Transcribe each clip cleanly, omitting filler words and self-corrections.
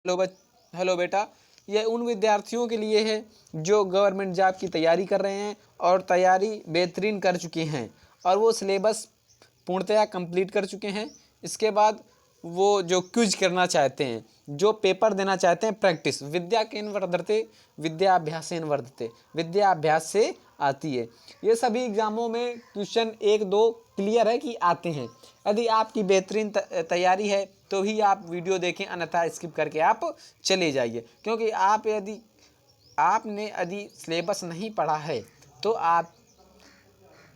Hello बेटा, ये उन विद्यार्थियों के लिए है जो गवर्नमेंट जॉब की तैयारी कर रहे हैं और तैयारी बेहतरीन कर चुके हैं और वो सिलेबस पूर्णतया कंप्लीट कर चुके हैं। इसके बाद वो जो क्विज करना चाहते हैं, जो पेपर देना चाहते हैं, प्रैक्टिस विद्या केन वर्धते विद्याभ्यासेन वर्धते, विद्याभ्यास से आती है। ये सभी एग्ज़ामों में क्वेश्चन 1-2 क्लियर है कि आते हैं। यदि आपकी बेहतरीन तैयारी है तो ही आप वीडियो देखें, अन्यथा स्किप करके आप चले जाइए, क्योंकि आपने यदि सिलेबस नहीं पढ़ा है तो आप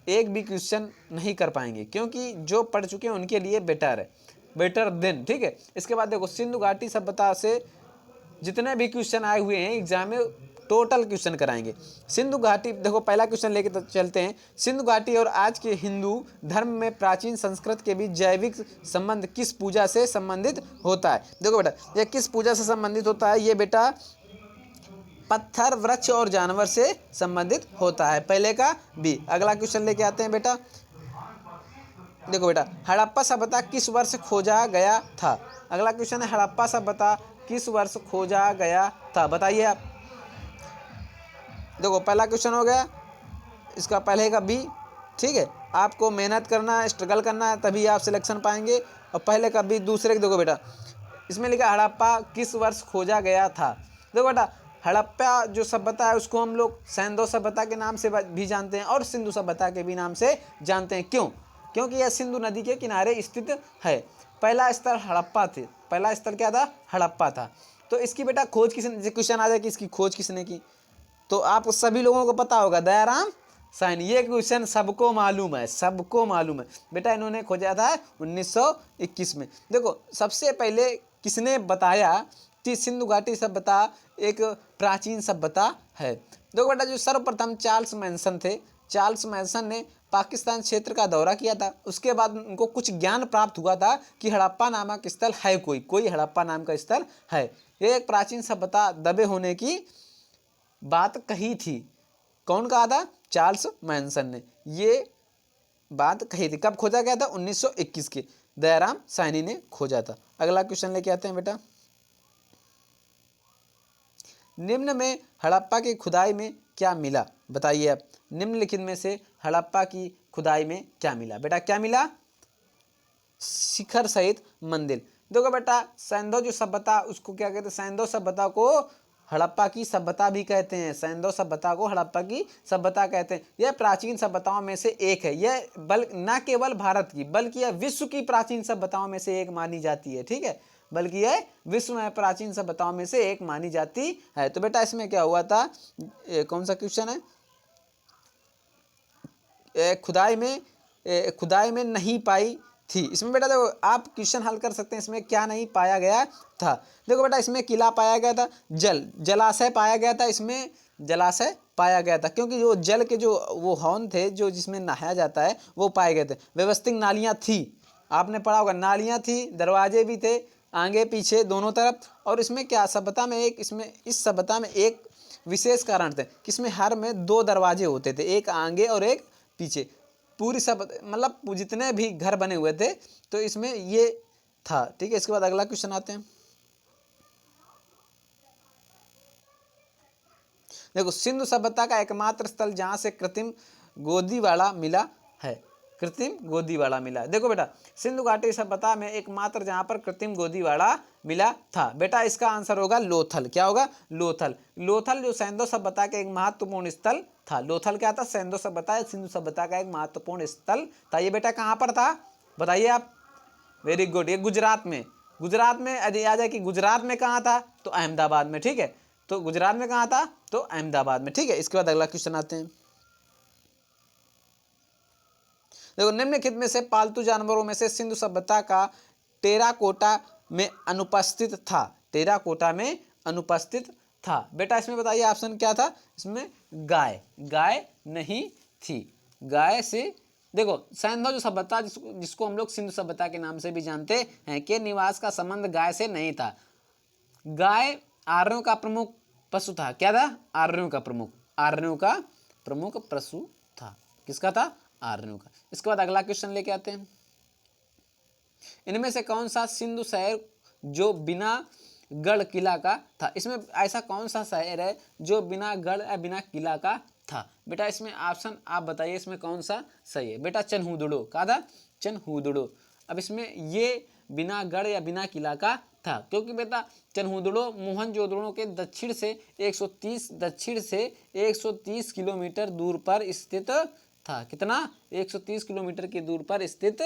एक भी क्वेश्चन नहीं कर पाएंगे, क्योंकि जो पढ़ चुके हैं उनके लिए बेटर देन। ठीक है। इसके बाद देखो, सिंधु घाटी सभ्यता से जितने भी क्वेश्चन आए हुए हैं एग्जाम में, टोटल क्वेश्चन कराएंगे। सिंधु घाटी, देखो पहला क्वेश्चन लेके तो चलते हैं। सिंधु घाटी और आज के हिंदू धर्म में प्राचीन संस्कृत के बीच जैविक संबंध किस पूजा से संबंधित होता है? देखो बेटा, ये किस पूजा से संबंधित होता है? ये बेटा पत्थर, वृक्ष और जानवर से संबंधित होता है। पहले का बी। अगला क्वेश्चन लेके आते हैं बेटा। देखो बेटा, हड़प्पा सभ्यता किस वर्ष खोजा गया था? अगला क्वेश्चन है, हड़प्पा सभ्यता किस वर्ष खोजा गया था? बताइए आप। देखो पहला क्वेश्चन हो गया, इसका पहले का बी। ठीक है, आपको मेहनत करना है, स्ट्रगल करना है, तभी आप सिलेक्शन पाएंगे। और पहले का बी। दूसरे देखो बेटा, इसमें लिखा हड़प्पा किस वर्ष खोजा गया था। देखो बेटा, हड़प्पा जो सभ्यता है उसको हम लोग सैंधव सभ्यता के नाम से भी जानते हैं और सिंधु सभ्यता के भी नाम से जानते हैं। क्यों? क्योंकि यह सिंधु नदी के किनारे स्थित है। पहला स्तर हड़प्पा थे। पहला स्तर क्या था? हड़प्पा था। तो इसकी बेटा खोज किसने, क्वेश्चन आ जाए कि इसकी खोज किसने की, तो आप सभी लोगों को पता होगा, दयाराम साहनी। ये क्वेश्चन सबको मालूम है, सबको मालूम है बेटा। इन्होंने खोजा था 1921 में। देखो सबसे पहले किसने बताया कि सिंधु घाटी सभ्यता एक प्राचीन सभ्यता है? देखो बेटा, जो सर्वप्रथम चार्ल्स मैनसन थे। चार्ल्स मैनसन ने पाकिस्तान क्षेत्र का दौरा किया था। उसके बाद उनको कुछ ज्ञान प्राप्त हुआ था कि हड़प्पा नामक स्थल है, कोई हड़प्पा नाम का स्थल है। ये एक प्राचीन सभ्यता दबे होने की बात कही थी। कौन कहा था? चार्ल्स मैनसन ने ये बात कही थी। कब खोजा गया था? 1921 के दयाराम साहनी ने खोजा था। अगला क्वेश्चन लेके आते हैं बेटा। निम्न में हड़प्पा की खुदाई में क्या मिला? बताइए आप। निम्नलिखित में से हड़प्पा की खुदाई में क्या मिला? बेटा क्या मिला? शिखर सहित मंदिर। देखो बेटा, सैंधव जो सभ्यता, उसको क्या कहते हैं? सैंधव सभ्यता को हड़प्पा की सभ्यता भी कहते हैं। सैंधव सभ्यता को हड़प्पा की सभ्यता कहते हैं। यह प्राचीन सभ्यताओं में से एक है। यह न केवल भारत की बल्कि यह विश्व की प्राचीन सभ्यताओं में से एक मानी जाती है। ठीक है, बल्कि यह विश्व में प्राचीन सभ्यताओं में से एक मानी जाती है। तो बेटा इसमें क्या हुआ था? कौन सा क्वेश्चन है? खुदाई में नहीं पाई थी। इसमें बेटा देखो, आप क्वेश्चन हल कर सकते हैं। इसमें क्या नहीं पाया गया था? देखो बेटा, इसमें किला पाया गया था, जलाशय पाया गया था। इसमें जलाशय पाया गया था क्योंकि जो जल के जो वो हौन थे, जो जिसमें नहाया जाता है, वो पाए गए थे। व्यवस्थित नालियाँ थी, आपने पढ़ा होगा, नालियाँ थी, दरवाजे भी थे आगे पीछे दोनों तरफ। और इसमें क्या सभ्यता में इस सभ्यता में एक विशेष कारण थे कि इसमें हर में 2 दरवाजे होते थे, एक आगे और एक पीछे। पूरी सब मतलब जितने भी घर बने हुए थे तो इसमें ये था। ठीक है, इसके बाद अगला क्वेश्चन आते हैं। देखो, सिंधु सभ्यता का एकमात्र स्थल जहां से कृत्रिम गोदीवाड़ा मिला है। कृत्रिम गोदीवाड़ा मिला है। देखो बेटा, सिंधु घाटी सभ्यता में एकमात्र जहां पर कृत्रिम गोदीवाड़ा मिला था, बेटा इसका आंसर होगा लोथल। क्या होगा? लोथल। लोथल जो सैंधव सभ्यता के एक महत्वपूर्ण स्थल था। लोथल क्या था? सैंधव सभ्यता, सिंधु सभ्यता का एक महत्वपूर्ण स्थल था। ये बेटा कहाँ पर था? बताइए आप। Very good. ये गुजरात में यदि आ जाए कि गुजरात में कहाँ था, तो अहमदाबाद में। ठीक है, तो गुजरात में कहाँ था? तो अहमदाबाद में। ठीक है, इसके बाद अगला क्वेश्चन आते हैं। देखो, निम्नलिखित में से पालतू जानवरों में से सिंधु सभ्यता का टेराकोटा में अनुपस्थित था। टेराकोटा में अनुपस्थित था। बेटा इसमें बताइए ऑप्शन क्या था? इसमें गाय नहीं थी। गाय से देखो, सैंधव जो सभ्यता जिसको हम लोग सिंधु सभ्यता के नाम से भी जानते हैं, के निवास का संबंध गाय से नहीं था। गाय आर्यों का प्रमुख पशु था। क्या था? आर्यों का प्रमुख पशु था। किसका था? आर्यों का। इसके बाद अगला क्वेश्चन लेके आते हैं। इनमें से कौन सा सिंधु शहर जो बिना गढ़ किला का था। इसमें ऐसा कौन सा शहर है जो बिना गढ़ या बिना किला का था? बेटा इसमें ऑप्शन आप बताइए, इसमें कौन सा सही है? बेटा चनहुदड़ो। कहा था? चनहुदड़ो। अब इसमें ये बिना गढ़ या बिना किला का था, क्योंकि बेटा चनहुदड़ो मोहनजोदड़ो के दक्षिण से 130 किलोमीटर दूर पर स्थित था। कितना? 130 किलोमीटर की दूर पर स्थित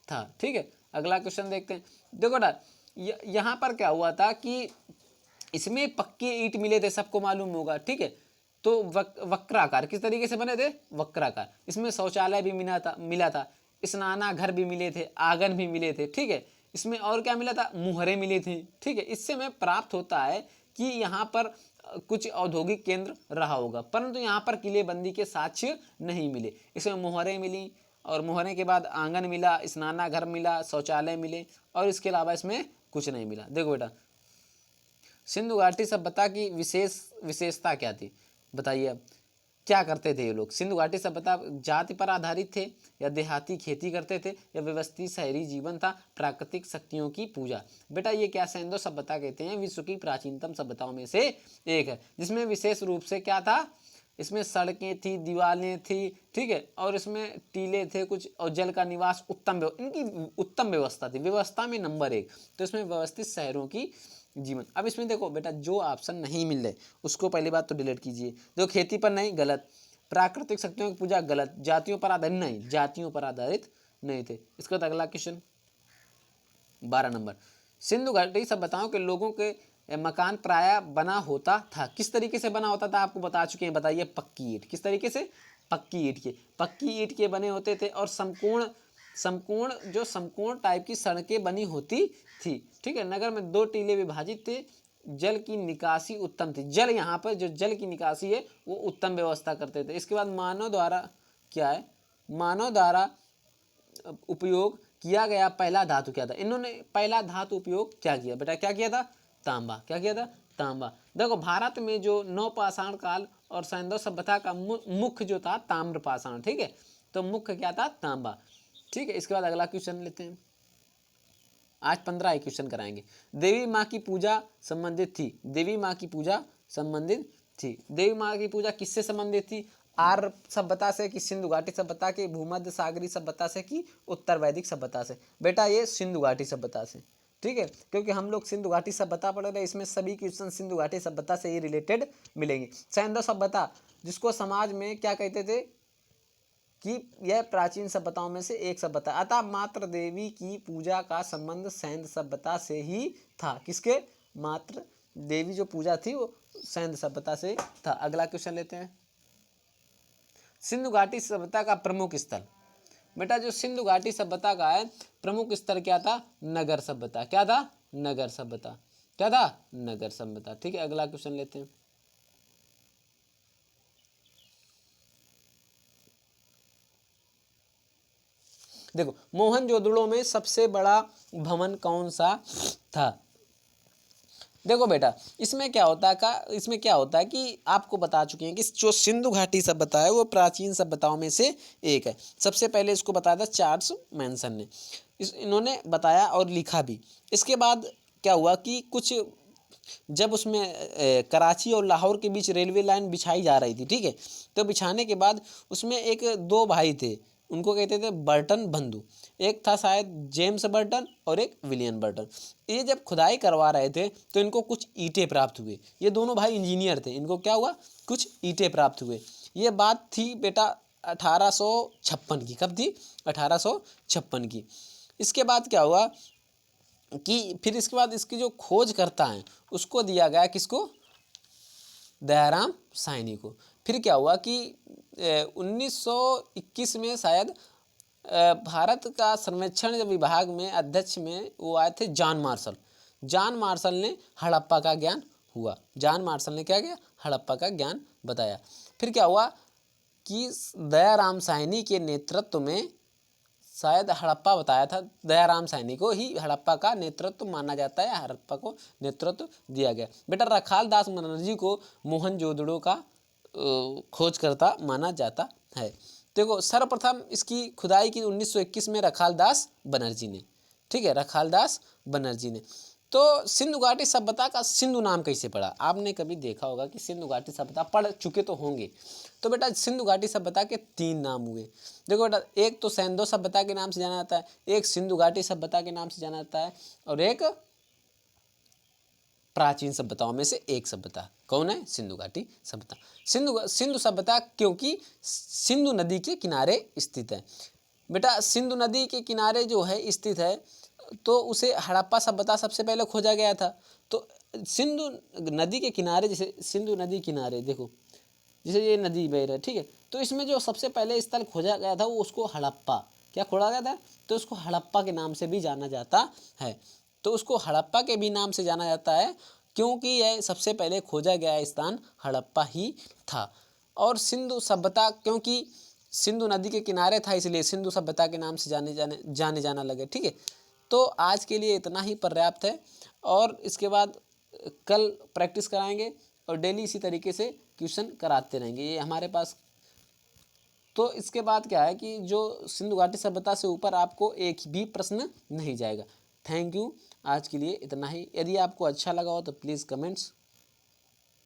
था। ठीक है, अगला क्वेश्चन देखते हैं। देखो बेटा यहाँ पर क्या हुआ था कि इसमें पक्के ईंट मिले थे, सबको मालूम होगा। ठीक है, तो वक्राकार किस तरीके से बने थे? वक्राकार। इसमें शौचालय भी मिला था, स्नानाघर भी मिले थे, आंगन भी मिले थे। ठीक है, इसमें और क्या मिला था? मुहरे मिले थे। ठीक है, इससे हमें प्राप्त होता है कि यहाँ पर कुछ औद्योगिक केंद्र रहा होगा, परंतु यहाँ पर किलेबंदी के साक्ष्य नहीं मिले। इसमें मुहरे मिली, और मुहरे के बाद आंगन मिला, स्नानाघर मिला, शौचालय मिले, और इसके अलावा इसमें कुछ नहीं मिला। देखो बेटा सिंधु घाटी सभ्यता की विशेषता क्या थी? बताइए अब क्या करते थे ये लोग? सिंधु घाटी सभ्यता जाति पर आधारित थे, या देहाती खेती करते थे, या व्यवस्थित शहरी जीवन था, प्राकृतिक शक्तियों की पूजा? बेटा ये क्या सिंधु सभ्यता कहते हैं, विश्व की प्राचीनतम सभ्यताओं में से एक है, जिसमें विशेष रूप से क्या था? इसमें सड़कें थी, दीवारें थी। ठीक है, और इसमें टीले थे कुछ, और जल का निवास इनकी उत्तम व्यवस्था थी, व्यवस्था में नंबर 1। तो इसमें व्यवस्थित शहरों की जीवन। अब इसमें देखो बेटा जो ऑप्शन नहीं मिल रहे उसको पहली बात तो डिलीट कीजिए। जो खेती पर नहीं, गलत। प्राकृतिक शक्तियों की पूजा, गलत। जातियों पर आधारित नहीं, जातियों पर आधारित नहीं थे। इसके बाद अगला क्वेश्चन 12 नंबर। सिंधु घाटी सभ्यताओं के लोगों के मकान प्राय बना होता था। किस तरीके से बना होता था आपको बता चुके हैं, बताइए। पक्की ईंट। किस तरीके से? पक्की ईंट के बने होते थे, और समकोण टाइप की सड़कें बनी होती थी। ठीक है, नगर में 2 टीले विभाजित थे, जल की निकासी उत्तम थी। जल यहाँ पर जो जल की निकासी है वो उत्तम व्यवस्था करते थे। इसके बाद मानव द्वारा क्या है? मानव द्वारा उपयोग किया गया पहला धातु क्या था? इन्होंने पहला धातु उपयोग क्या किया? बेटा क्या किया था? तांबा। क्या किया था? तांबा। देखो भारत में जो नवपाषाण काल और सिंधु सभ्यता का मुख्य जो था ताम्रपाषाण। ठीक है, तो मुख्य क्या था? तांबा। ठीक है, इसके बाद अगला क्वेश्चन लेते हैं। आज 15 क्वेश्चन कराएंगे। देवी माँ की पूजा संबंधित थी। देवी माँ की पूजा संबंधित थी। देवी माँ की पूजा किससे संबंधित थी? आर्य सभ्यता से, कि सिंधु घाटी सभ्यता के, भूमध्य सागरीय सभ्यता से, कि उत्तर वैदिक सभ्यता से? बेटा ये सिंधु घाटी सभ्यता से। ठीक है, क्योंकि हम लोग सिंधु घाटी सभ्यता पढ़ रहे हैं, इसमें सभी क्वेश्चन सिंधु घाटी सभ्यता से ही रिलेटेड मिलेंगे। सिंधु सभ्यता जिसको समाज में क्या कहते थे कि यह प्राचीन सभ्यताओं में से एक सभ्यता, अतः मात्र देवी की पूजा का संबंध सिंधु सभ्यता से ही था। किसके? मात्र देवी जो पूजा थी वो सिंधु सभ्यता से था। अगला क्वेश्चन लेते हैं। सिंधु घाटी सभ्यता का प्रमुख स्थल। बेटा जो सिंधु घाटी सभ्यता का है प्रमुख स्थल क्या था? नगर सभ्यता। क्या था? नगर सभ्यता। क्या था? नगर सभ्यता। ठीक है, अगला क्वेश्चन लेते हैं। देखो मोहनजोदड़ो में सबसे बड़ा भवन कौन सा था? देखो बेटा इसमें क्या होता है कि आपको बता चुके हैं कि जो सिंधु घाटी सभ्यता है वो प्राचीन सभ्यताओं में से एक है। सबसे पहले इसको बताया था चार्ल्स मैनसन ने, इन्होंने बताया और लिखा भी। इसके बाद क्या हुआ कि कुछ जब उसमें कराची और लाहौर के बीच रेलवे लाइन बिछाई जा रही थी, ठीक है, तो बिछाने के बाद उसमें एक 2 भाई थे, उनको कहते थे बर्टन बंधु। एक था शायद जेम्स बर्टन और एक विलियम बर्टन। ये जब खुदाई करवा रहे थे तो इनको कुछ ईंटें प्राप्त हुए। ये दोनों भाई इंजीनियर थे, इनको क्या हुआ? कुछ ईंटें प्राप्त हुए। ये बात थी बेटा 1856 की। कब थी? 1856 की। इसके बाद क्या हुआ कि फिर इसके बाद इसकी जो खोज करता है उसको दिया गया किसको? दयाराम साहनी को। फिर क्या हुआ कि 1921 में शायद भारत का सर्वेक्षण विभाग में अध्यक्ष में वो आए थे जॉन मार्शल। जॉन मार्शल ने हड़प्पा का ज्ञान हुआ। जॉन मार्शल ने क्या किया? हड़प्पा का ज्ञान बताया। फिर क्या हुआ कि दयाराम साहनी के नेतृत्व में शायद हड़प्पा बताया था, दयाराम साहनी को ही हड़प्पा का नेतृत्व माना जाता है, हड़प्पा को नेतृत्व दिया गया। बेटा रखाल दास बनर्जी को मोहनजोदड़ो का खोजकर्ता माना जाता है। देखो सर्वप्रथम इसकी खुदाई की 1921 में रखाल दास बनर्जी ने, ठीक है, रखाल दास बनर्जी ने। तो सिंधु घाटी सभ्यता का सिंधु नाम कैसे पड़ा? आपने कभी देखा होगा कि सिंधु घाटी सभ्यता, पढ़ चुके तो होंगे। तो बेटा सिंधु घाटी सभ्यता के 3 नाम हुए। देखो बेटा, एक तो सैंधव सभ्यता के नाम से जाना जाता है, एक सिंधु घाटी सभ्यता के नाम से जाना जाता है, और एक प्राचीन सभ्यताओं में से एक सभ्यता। कौन है? सिंधु घाटी सभ्यता। सिंधु सभ्यता क्योंकि सिंधु नदी के किनारे स्थित है। बेटा सिंधु नदी के किनारे जो है स्थित है, तो उसे हड़प्पा सभ्यता सबसे पहले खोजा गया था। तो सिंधु नदी के किनारे, जैसे सिंधु नदी किनारे देखो, जैसे ये नदी बह रहा है, ठीक है, तो इसमें जो सबसे पहले स्थल खोजा गया था वो उसको हड़प्पा, क्या खोजा गया था? तो उसको हड़प्पा के नाम से भी जाना जाता है। तो उसको हड़प्पा के भी नाम से जाना जाता है क्योंकि यह सबसे पहले खोजा गया स्थान हड़प्पा ही था। और सिंधु सभ्यता क्योंकि सिंधु नदी के किनारे था, इसलिए सिंधु सभ्यता के नाम से जाने जाना लगे। ठीक है, तो आज के लिए इतना ही पर्याप्त है, और इसके बाद कल प्रैक्टिस कराएंगे और डेली इसी तरीके से क्वेश्चन कराते रहेंगे ये हमारे पास। तो इसके बाद क्या है कि जो सिंधु घाटी सभ्यता से ऊपर आपको एक भी प्रश्न नहीं जाएगा। थैंक यू, आज के लिए इतना ही। यदि आपको अच्छा लगा हो तो प्लीज़ कमेंट्स